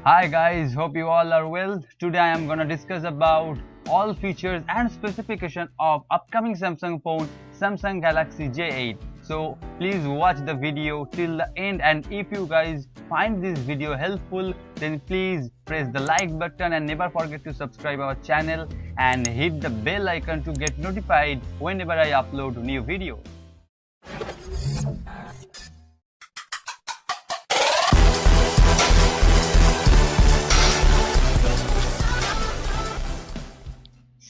Hi guys, hope you all are well. Today I am gonna discuss about all features and specification of upcoming Samsung phone Samsung Galaxy J8. So please watch the video till the end, and if you guys find this video helpful, then please press the like button and never forget to subscribe our channel and hit the bell icon to get notified whenever I upload new video.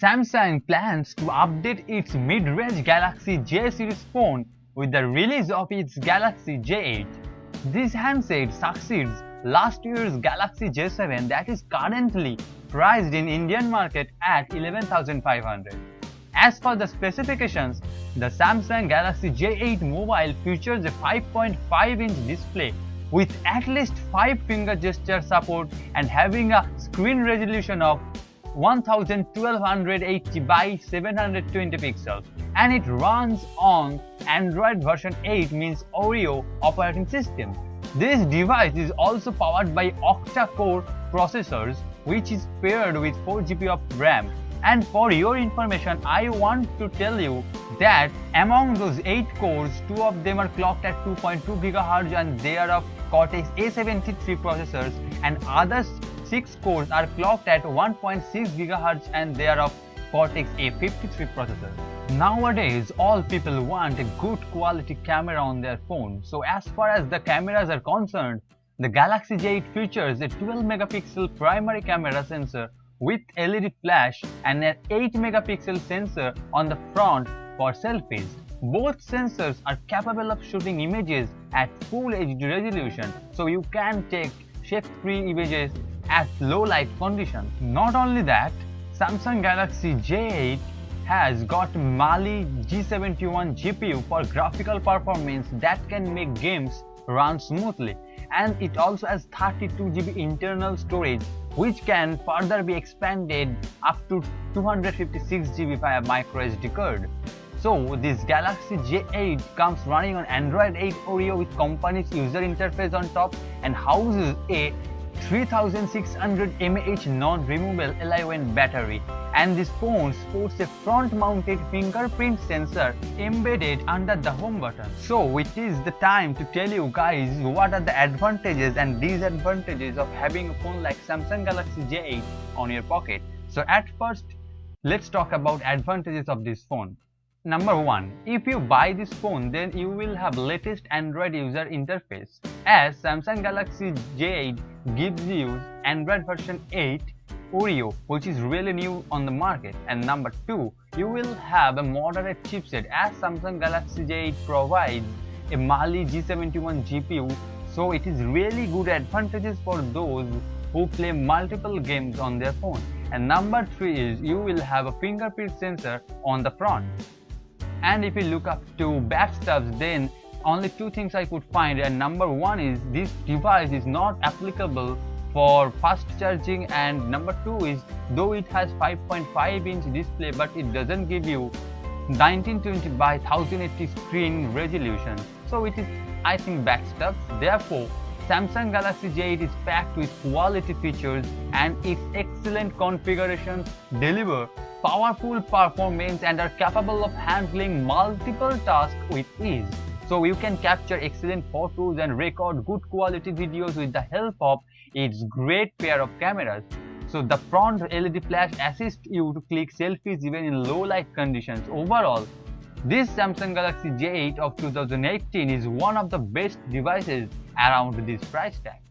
Samsung plans to update its mid-range Galaxy J series phone with the release of its Galaxy J8. This handset succeeds last year's Galaxy J7 that is currently priced in Indian market at 11,500. As for the specifications, the Samsung Galaxy J8 mobile features a 5.5-inch display with at least 5 finger gesture support and having a screen resolution of 1280 by 720 pixels, and it runs on Android version 8 means Oreo operating system. This device is also powered by octa-core processors, which is paired with 4 GB of RAM. And for your information, I want to tell you that among those 8 cores, 2 of them are clocked at 2.2 GHz and they are of Cortex A73 processors, and others 6 cores are clocked at 1.6 GHz and they are of Cortex A53 processor. Nowadays, all people want a good quality camera on their phone. So as far as the cameras are concerned, the Galaxy J8 features a 12 megapixel primary camera sensor with LED flash and an 8 megapixel sensor on the front for selfies. Both sensors are capable of shooting images at full HD resolution, so you can take shake-free images at low light conditions. Not only that, Samsung Galaxy J8 has got Mali G71 GPU for graphical performance that can make games run smoothly, and it also has 32 GB internal storage, which can further be expanded up to 256 GB via microSD card. So this Galaxy J8 comes running on Android 8 Oreo with company's user interface on top and houses a 3600 mAh non-removable Li-1 battery, and this phone sports a front-mounted fingerprint sensor embedded under the home button. So it is the time to tell you guys what are the advantages and disadvantages of having a phone like Samsung Galaxy J8 on your pocket. So at first, let's talk about advantages of this phone. Number 1. If you buy this phone, then you will have latest Android user interface, as Samsung Galaxy J8 gives you Android version 8 Oreo, which is really new on the market. And number 2, you will have a moderate chipset, as Samsung Galaxy J8 provides a Mali G71 GPU, so it is really good advantages for those who play multiple games on their phone. And number 3 is you will have a fingerprint sensor on the front. And if you look up to bad stuff, then only 2 things I could find, and number 1 is this device is not applicable for fast charging, and number 2 is though it has 5.5-inch display, but it doesn't give you 1920 by 1080 screen resolution. So it is, I think, bad stuff. Therefore, Samsung Galaxy J8 is packed with quality features, and its excellent configurations deliver powerful performance and are capable of handling multiple tasks with ease. So you can capture excellent photos and record good quality videos with the help of its great pair of cameras. So the front LED flash assists you to click selfies even in low light conditions. Overall, this Samsung Galaxy J8 of 2018 is one of the best devices around this price tag.